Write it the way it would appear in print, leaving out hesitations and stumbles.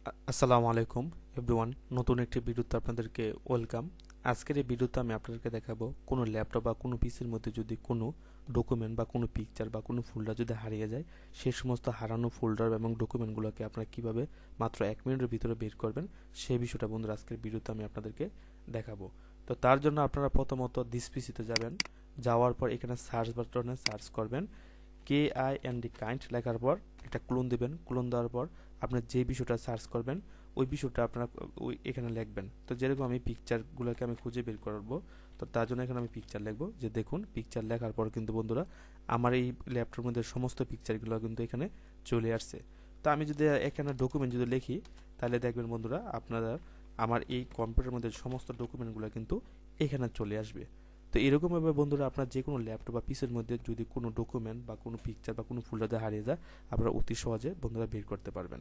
আসসালামু আলাইকুম এভরিওয়ান, নতুন একটি ভিডিওতে আপনাদেরকে ওয়েলকাম। আজকের এই ভিডিওতে আমি আপনাদেরকে দেখাবো কোনো ল্যাপটপ বা কোনো পিসির মধ্যে যদি কোনো ডকুমেন্ট বা কোনো পিকচার বা কোনো ফোল্ডার যদি হারিয়ে যায়, সেই সমস্ত হারানো ফোল্ডার এবং ডকুমেন্টগুলোকে আপনারা কিভাবে মাত্র 1 মিনিটের ভিতরে বের করবেন, সেই বিষয়টা বন্ধুরা আজকের ভিডিওতে আমি আপনাদেরকে দেখাবো। তো তার জন্য আপনারা প্রথমত দিস পিসিতে যাবেন, যাওয়ার পর এখানে সার্চ বাটনে সার্চ করবেন KIND লেখার পর একটা ক্লোন দিবেন। ক্লোন দেওয়ার পর আপনার যে বিষয়টা সার্চ করবেন ওই বিষয়টা আপনারা ওই এখানে লিখবেন। তো যেরকম আমি পিকচারগুলোকে আমি খুঁজে বের করব, তো তার জন্য এখানে আমি পিকচার লিখবো। যে দেখুন, পিকচার লেখার পর কিন্তু বন্ধুরা আমার এই ল্যাপটপের মধ্যে সমস্ত পিকচারগুলো কিন্তু এখানে চলে আসছে। তো আমি যদি এখানে ডকুমেন্ট যদি লিখি, তাহলে দেখবেন বন্ধুরা আপনারা আমার এই কম্পিউটারের মধ্যে সমস্ত ডকুমেন্টগুলো কিন্তু এখানে চলে আসবে। তো এরকমভাবে বন্ধুরা আপনার যে কোনো ল্যাপটপ বা পিসির মধ্যে যদি কোনো ডকুমেন্ট বা কোনো পিকচার বা কোনো ফোল্ডারে হারিয়ে যায়, আপনারা অতি সহজে বন্ধুরা বের করতে পারবেন।